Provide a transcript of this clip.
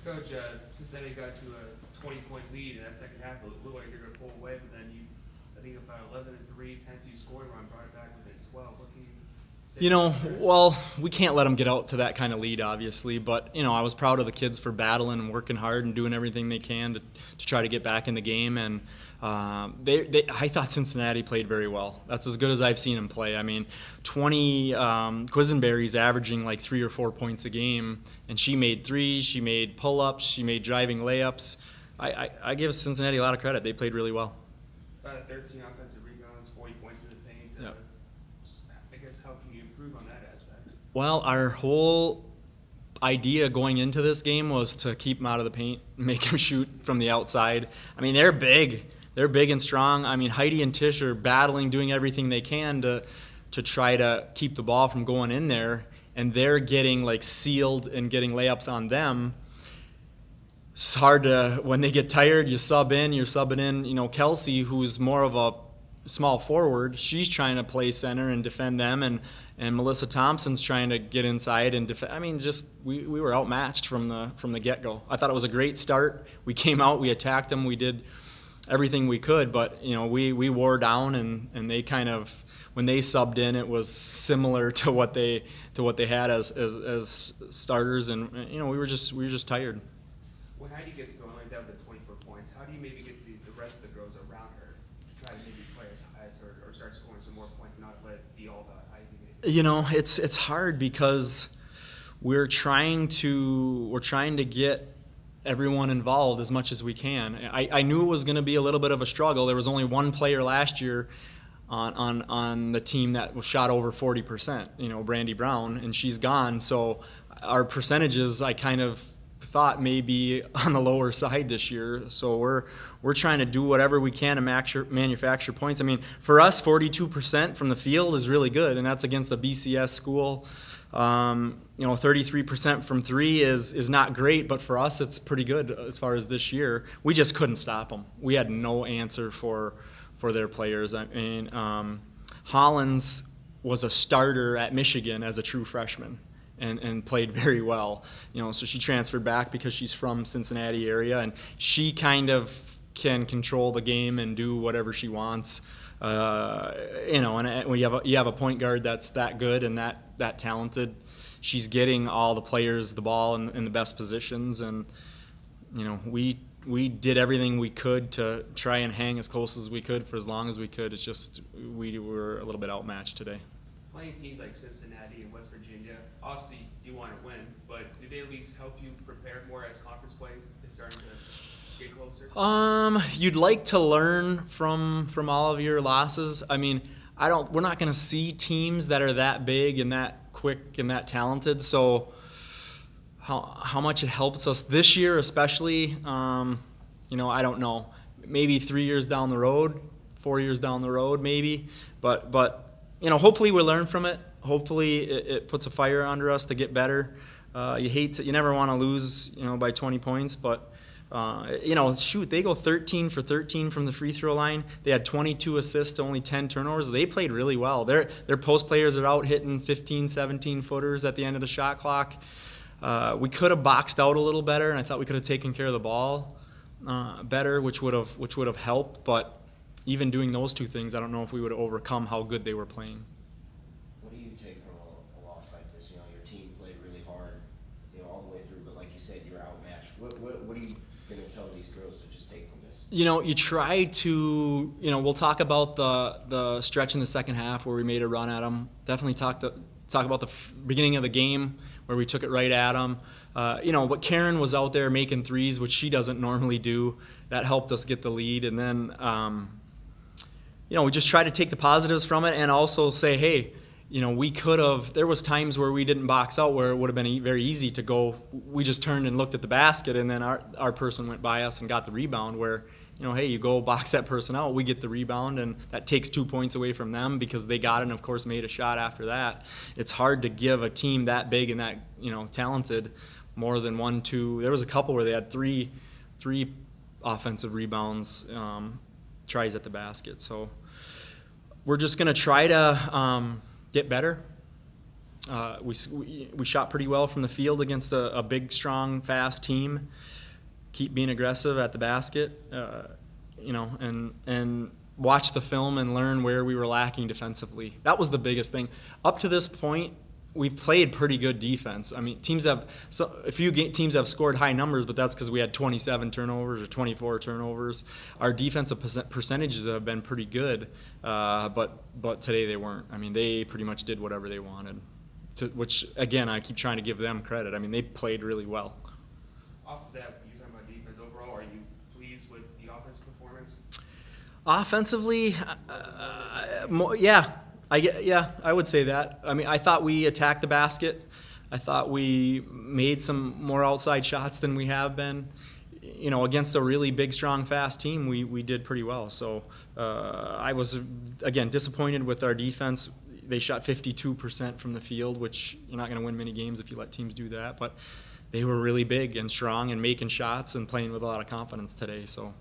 Coach, Cincinnati got to a 20-point lead in that second half. It looked like they were going to pull away, but then I think about 11-3, 10-2 scoring run, brought it back within 12. What can you say You know, about that? well, we can't let them get out to that kind of lead, obviously. But, I was proud of the kids for battling and working hard and doing everything they can to try to get back in the game. And I thought Cincinnati played very well. That's as good as I've seen them play. I mean, 20 Quisenberry's averaging like 3 or 4 points a game, and she made threes, she made pull-ups, she made driving layups. I give Cincinnati a lot of credit. They played really well. 13 offensive rebounds, 40 points in the paint. Yep. I guess how can you improve on that aspect? Well, our whole idea going into this game was to keep them out of the paint, make them shoot from the outside. I mean, they're big. They're big and strong. I mean, Heidi and Tish are battling, doing everything they can to try to keep the ball from going in there, and they're getting like sealed and getting layups on them. It's hard to, when they get tired, you're subbing in. Kelsey, who's more of a small forward, she's trying to play center and defend them, and Melissa Thompson's trying to get inside and defend. I mean, just we were outmatched from the get-go. I thought it was a great start. We came out, we attacked them, we did everything we could, but we wore down, and they kind of, when they subbed in, it was similar to what they had as starters, and we were just tired. When Heidi gets going like that with the 24 points, how do you maybe get the rest of the girls around her to try to maybe play as high as her or start scoring some more points and not let it be all about Heidi? It's hard because we're trying to get everyone involved as much as we can. I knew it was going to be a little bit of a struggle. There was only one player last year on the team that was shot over 40%, Brandy Brown, and she's gone. So our percentages, I kind of thought may be on the lower side this year. So we're trying to do whatever we can to manufacture points. I mean, for us, 42% from the field is really good, and that's against a BCS school. 33% from three is not great, but for us, it's pretty good as far as this year. We just couldn't stop them. We had no answer for their players. I mean, Hollins was a starter at Michigan as a true freshman and played very well. So she transferred back because she's from Cincinnati area, and she kind of can control the game and do whatever she wants. And when you have a point guard that's that good and that talented, she's getting all the players the ball in the best positions, and we did everything we could to try and hang as close as we could for as long as we could. It's just we were a little bit outmatched today. Playing teams like Cincinnati and West Virginia, obviously you want to win, but did they at least help you prepare more as conference play is starting to get closer? You'd like to learn from all of your losses. I mean, we're not going to see teams that are that big and that quick and that talented. So how much it helps us this year, especially, I don't know. Maybe 3 years down the road, 4 years down the road, maybe. But hopefully we learn from it. Hopefully it puts a fire under us to get better. You never want to lose, by 20 points, but. They go 13 for 13 from the free throw line. They had 22 assists, only 10 turnovers. They played really well. Their post players are out hitting 15, 17 footers at the end of the shot clock. We could have boxed out a little better, and I thought we could have taken care of the ball better, which would have helped. But even doing those two things, I don't know if we would have overcome how good they were playing. What do you take from a loss like this? Your team played really hard, all the way through, but like you said, you're outmatched. What are you going to tell these girls to just take from this? You try to, we'll talk about the stretch in the second half where we made a run at them. Definitely talk about the beginning of the game where we took it right at them. But Karen was out there making threes, which she doesn't normally do. That helped us get the lead. And then, we just try to take the positives from it and also say, hey, we could have, there was times where we didn't box out where it would have been very easy to go. We just turned and looked at the basket, and then our person went by us and got the rebound where, hey, you go box that person out, we get the rebound, and that takes 2 points away from them because they got it and, of course, made a shot after that. It's hard to give a team that big and that, talented more than 1, 2. There was a couple where they had three offensive rebounds, tries at the basket. So we're just going to try to get better, We shot pretty well from the field against a big, strong, fast team. Keep being aggressive at the basket, and watch the film and learn where we were lacking defensively. That was the biggest thing. Up to this point, we've played pretty good defense. I mean, a few teams have scored high numbers, but that's because we had 27 turnovers or 24 turnovers. Our defensive percentages have been pretty good, but today they weren't. I mean, they pretty much did whatever they wanted, which, again, I keep trying to give them credit. I mean, they played really well. Off of that, you're talking about defense overall. Are you pleased with the offensive performance? Offensively, I would say that. I mean, I thought we attacked the basket. I thought we made some more outside shots than we have been. Against a really big, strong, fast team, we did pretty well. So I was, again, disappointed with our defense. They shot 52% from the field, which you're not going to win many games if you let teams do that. But they were really big and strong and making shots and playing with a lot of confidence today. So